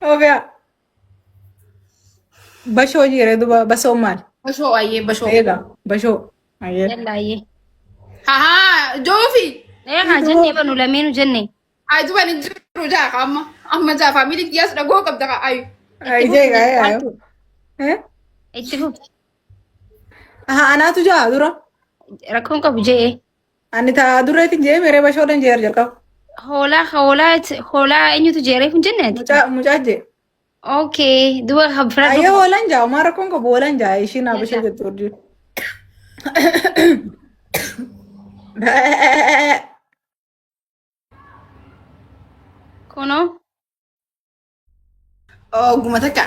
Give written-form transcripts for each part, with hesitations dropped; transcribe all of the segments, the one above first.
Ovvia. Basho jire duba baso mal. Basho aye basho. Ega basho. Aye. يلا ايه Ha Jofi. ايه جني بنو لمين جني Ay duba ni jiru ja amma ja family dias da go kab da ay. Ay jega ay. Eh? اتفوا Aha anatu ja dura. ركون كب جي Ani ta dura tin je mere basho dan jer jer ka. هولا انيو تجيري في جنة Mucha je. اوكي دوا خبرة Aye holan ja mara kon ko bolan ja ishi na basho je turji. كونو Oh gumataka.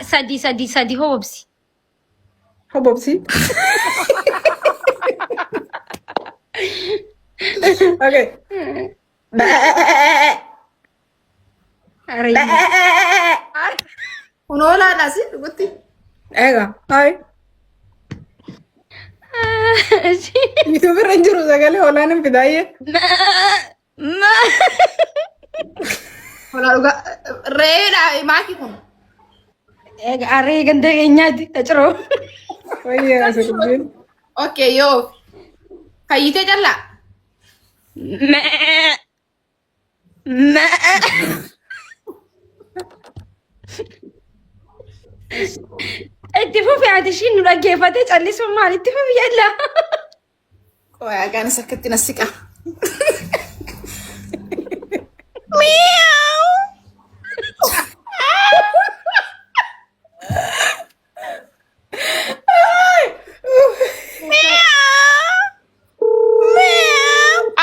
سادي هو بسي Hobopsi. Okay. أريد Uno la nasi gutti. Ega. Ay. Itu beranjur sagale holan fidaye. ما Hola uga reeda maki kun. أريد عندك نادي تجرو Oye, asukubin. Okay yo. Kayite jalla. ما ما اتفوا في عادشين نلاقي كيف تسألي سمعني اتفوا في يلا Oh ya kan sakit nasika.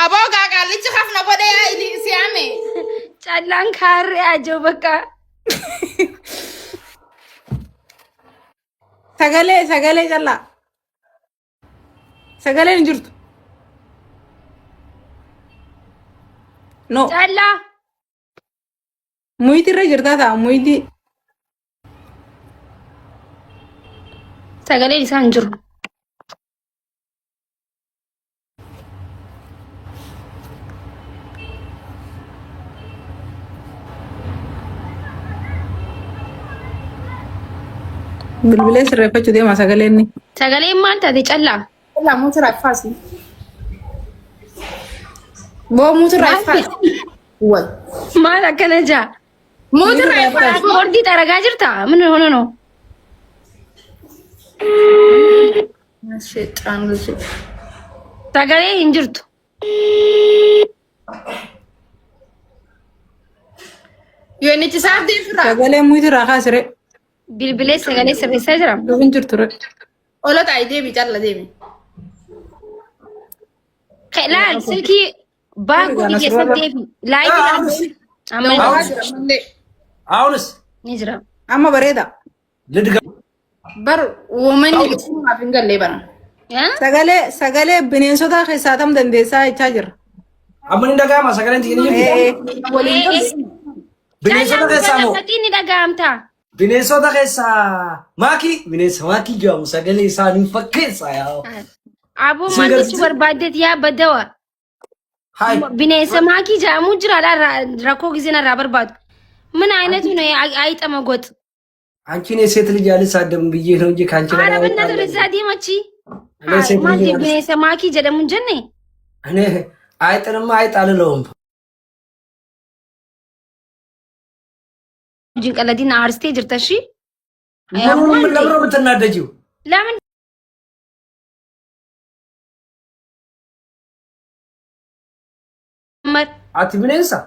Aboga kalichi khafna bode ya ili siame. ጨላን ካሬ አጀው በቃ Sagale jalla. Sagale injurtu. No. ጨላ Muiti irra jirta ta'a muiti. ሰገሌ ሊሳን ጅሩ Bilbilee sirreeffachuu deema sagalee inni. ሰገሌ ማልታ ጨላ La mutra fasi. Bo mutra fasi. Wai. ማል አከነጃ Mutra fasi. ፓስፖርት ጠረጋ ጅርታ ምን ሆነ ነው Shaitan lusi. ሰገሌ እንጅርቱ Yo ni chisaf di fira. Sagalee muiti irraa kaasire. ቢልቢሌ ሰገሌ ስሬሳ ጅራ Duub injirtu re. Ola tai debi jalla debi. ላል ስልኪ ባጉ ዲጀሰ ዴቢ ላይ አመ አሁንስ ኒጅራ Amma bareeda. ልድጋ Bar woman ni ma fingalle bana. ያ Sagalee bineensota keessaa tam dandeessaa jechaa jirra. አምን እንደጋማ ሰገለን ትይኒ bineensota keessaa moo ፈጢኒ ደጋምታ bineensota keessaa maaki bineensa maaki jedhamu sagalee isaanii fakkeessa yaa አቡ ማንቹ በርባደት ያ በደዋ ሃይ bineensa maakii jedhamu jira rakkoo ጊዜና በርባዱ ምን አይነቱ ነው አይጠመጎጥ አንቺን የሴት ልጅ አልሳደብም ብዬ ነው እንጂ ካንቺ ጋር አረ በእናትህ ወደዛ ዲመቺ እኔ ሴት ልጅ ማንቺ አልስ- bineensa maakii jedhamu jenne እኔ አይጥንማ አይጣልለውም ጅንቀለዲና አርስቴ ጅርተሺ ምን ለምሮ የምትናደጂው ለምን አቲ bineensa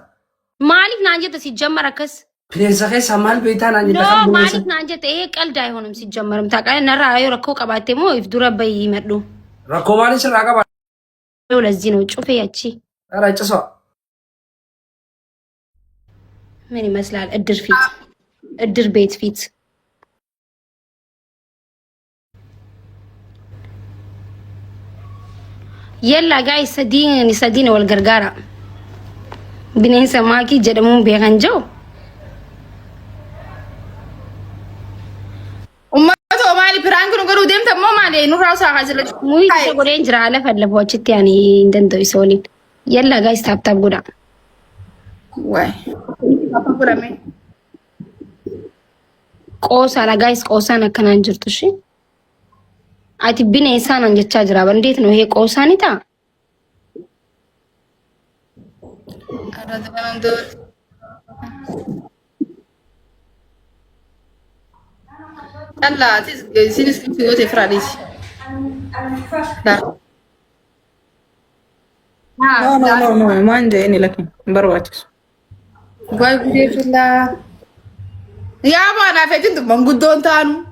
ማሊፍ ናንጀተ ሲጀመር አከስ bineensa keessa maal beektaan ani ኖ lafa bineensa ማሊፍ ናንጀተ ይሄ ቀልድ አይሆንም ሲጀመርም ታውቃለህ ነራ አዩ ረኮ ቀባቴ ሞ ይፍዱረ በይ ይመዱ rakkoo maaliin sirraa qaba ለዚህ ነው ጩፌ ያቺ ኧረ ጭሷ ምን ይመስላል እድር ፊት እድር ቤት ፊት يلا جاي سديني والغرغارة bineensa maakii jedhamuun beekan jiru Ummata maali piraan kun garuu deemta moo maali nurraa usaa haasila. muyi isa godheen jira lafa lafa achitti ani hin danda'u isa waliin yalla gaayis taaptaap godha Waay. Apa godhame? qoosaadha guys qoosaan akkanaan jirtu shi ati bineensaan an jechaa jira bandeet no hee qoosaani ta'a Arada banando. Alla, sinis kiyote fradis. Da. No, manje ini lakin barbaachisu. Gua gede fila. Ya mana fetin tu mangudon tanu.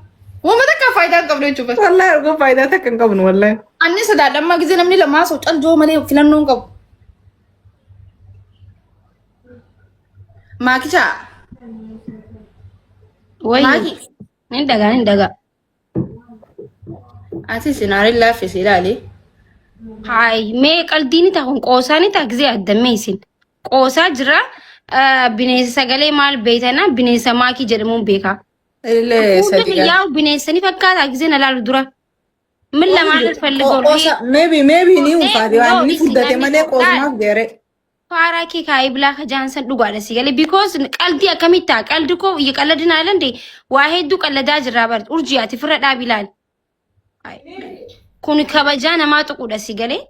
Wama takka fayda qabdu chuba. Wallahi argo faayidaa takka hin qabnu wallahi. Anni sadaadhamma gize namni lamaa so caljo malee filannoon qabu. Maakicha. wayyo Maaki. hin daga Ati sinaari laaffise ilaali. hay mee qaldiini ta'a kun qoosaani ta'a gizee addammee isin qoosaa jira bineensa sagalee maal beekana bineensa maakii jedhamuun beeka Illee Fuula sadi xiyyaa bineensani fakkaata gisee na laalu dura min lamaan falligoo maybe ni ufaati waan ni fuddate malee qoosumaaf geere. faaraa kee kaayee bilaa ka jaansan dhugaadha si galee because qalbii akkamitti ta'a qaldi koo iyya qalladinaa lande waa hedduu qalladaa jirraa bar urjiyaati firra dhaabi ilaali kun kabajaa namaa tuquudha si galee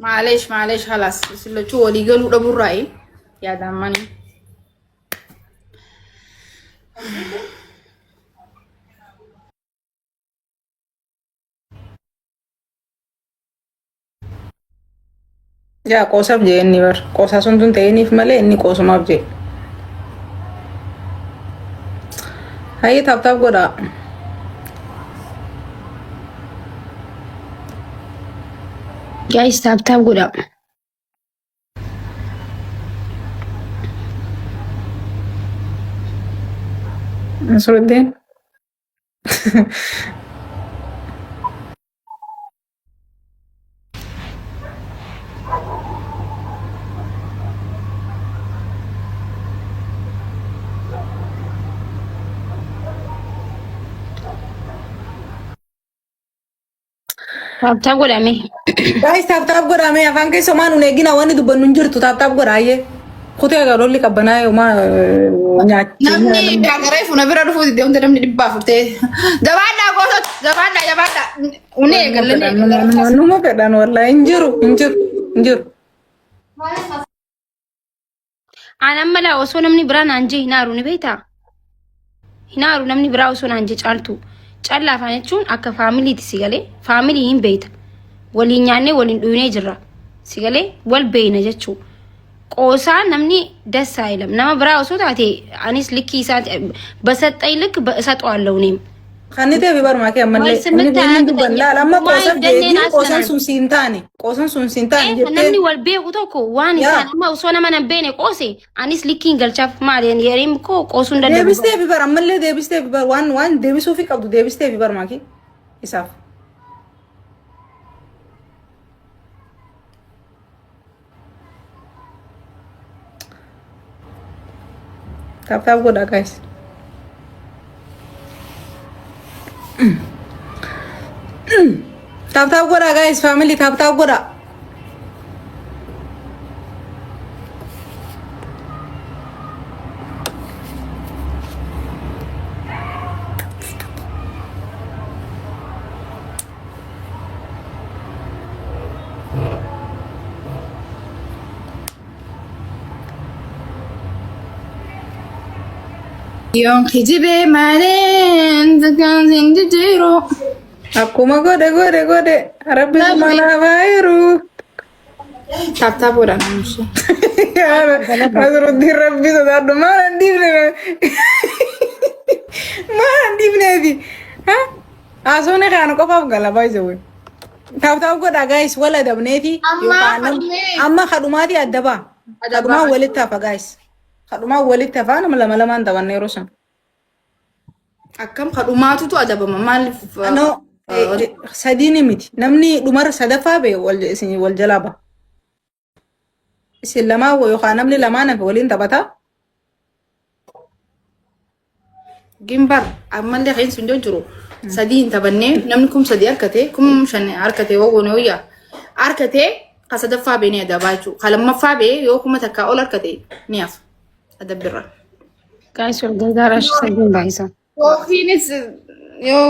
Maaleesh halas sillachuu walii galuu dhabuurraayi yaadaan mani. Yaa qoosaaf jee inni bar qoosaa sun tun ta'iniif malee inni qoosumaaf jee. Hayyee taaptaaf godhaa. guys taaptaap godha Nasruddin. taaptaap godhame Guys taaptaaf godhaa mee afaan keessa maan hun eegina wanni dubbannu hin jirtu taaptaaf godhaa hayyee. Kutee galolli qabbanaa yooma Namni dagaree funa bira dhufuuti deemte namni dhibbaa furtee. Jabaadhaa goosot jabaadhaa. Unee gallee. Numa fedhan wallahi hin jiru. aanan mala osoo namni biraa naan jee hinaaru ni beektaa hinaaru namni biraa osoo naan jee caaltu callaa afaan jechuun akka faamiliiti si galee faamilii hin beekta waliin nyaannee waliin dhuunee jirra si galee wal beeyna jechuu qoosaa namni dassaa ilam nama biraa osoo taate anis likkii isaati basaxxay lik saxu'aallee uneem Kannitee fi barmaa kee ammallee inni dubban laala amma qoosaaf jeetiin qoosan sun siin taane jettee namni wal beeku tokko waan isaan amma osoo nama nan beene qoose anis likkiin galchaaf maaleen yereem koo qoosuun danda'u deebistee fi bar ammallee deebistee fi bar waan deebisuu fi qabdu deebistee fi barmaa kee isaaf. Taaptaaf godhaa guys. Taaptaaf godhaa guys family taaptaaf godhaa. Yoon kijibee malee kan hindi jiru. Akkuma godhe rabbi mana baayiru. Taaptaap godha namni. Nasruddin rabbi sodaadhu maal hin dhiifneefi haasofne kaanu qofaaf gala baay'isawwe. Taaptaaf godha guys wal adabneeti amma kadhumaati adda ba'a. Kadhumaan walitti hafa guys. Kadhumaan walitti hafa nama lamaan taphanne yeroo san. Akkam kadhumaatutu adabama maaliif? No sadiini miti namni dhumar sadaffaa bee wal jalaa ba'a. Isin lamaa yookaan namni lamaan hafe waliin taphataa. Gimbar ammallee kan sun jiru sadii hin taphannee namni kum sadii harkatee kum shan harkatee wagoone wayyaa harkatee ka sadaffaa bee ni adabaa jechuudha. Ka lammaffaa bee yoo kuma takkaa ol harkatee ni hafa adabbirra. Guys, wal gargaarash sagin baayisa. Ofiinis yoo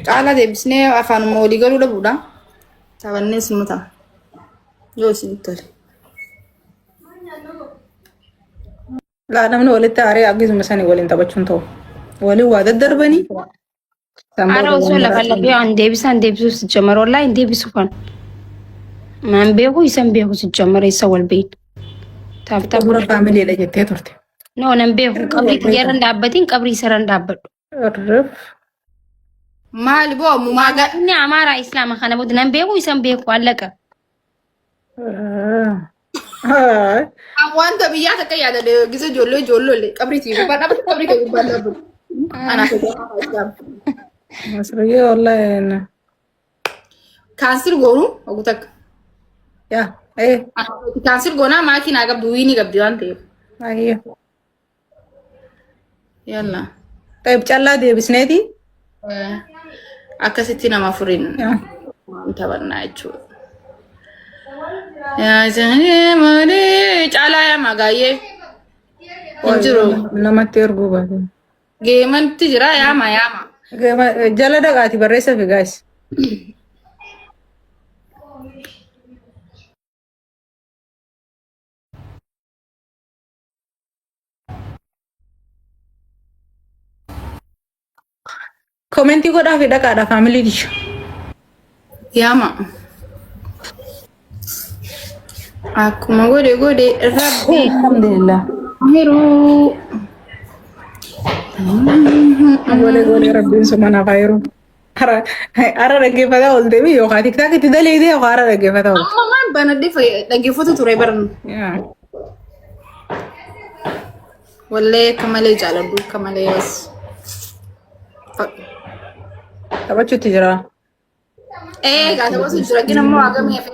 caalaa deebisnee afaanuma walii galuu dhabuudha. Taphannees nu ta'a. Yoo isin tole. Laa namni walitti aaree akkasuma sanii waliin taphachuun ta'u. Waliin waa daddarbanii. Ara osoo lafa lafee an deebisu si jamar wallahi hin deebisu kan. Man beeku isan beeku si jamar isa wal beeku. Taphata Gura faamiliidha jettee turte. No nan beeku qabri xiyyaaraan dhaabbatiin qabri saraan dhaabbadhu. Irrif. Maali boo ammumaa gad. Inni amaaraa islaama kana booda nan beeku isan beeku allaqa. Wanta biyyaa takka yaada gisa ijoollee qabriitii gubbaa dhaabbatu qabrii kee gubbaa dhaabbatu. Anaaf Masriyee wallahi. Kaansir goonu ogu takka. Yaa. Kaansir goonaa maakiinaa qabdu wiinii qabdi waan ta'eef. Ayyo. Yalla. Tayyib callaa deebisneeti. Akkasitti nama furiin taphannaa jechuudha. Caalaa yaa magaayyee. Injiru. Namatti erguu baate. Geemanti jira yaama. Jala dhaqaati barreessa fi gaas. Komentii godhaa fi dhaqaadha faamilii disha. Yaama. Akkuma godhe rabbi. Alhamdulillah. Hiruu. Gole rabbiin sumana fayru. Ara dhaggeeffataa ol deemi yookaan tiktaak itti daleedee yookaan ara dhaggeeffataa ol. Amma waan banadhee dhaggeeffatu ture baran. Wallee akka malee jaaladhu akka malee as. Taphachuutti jira. Gaa taphatu jira gina immoo hagamee fi.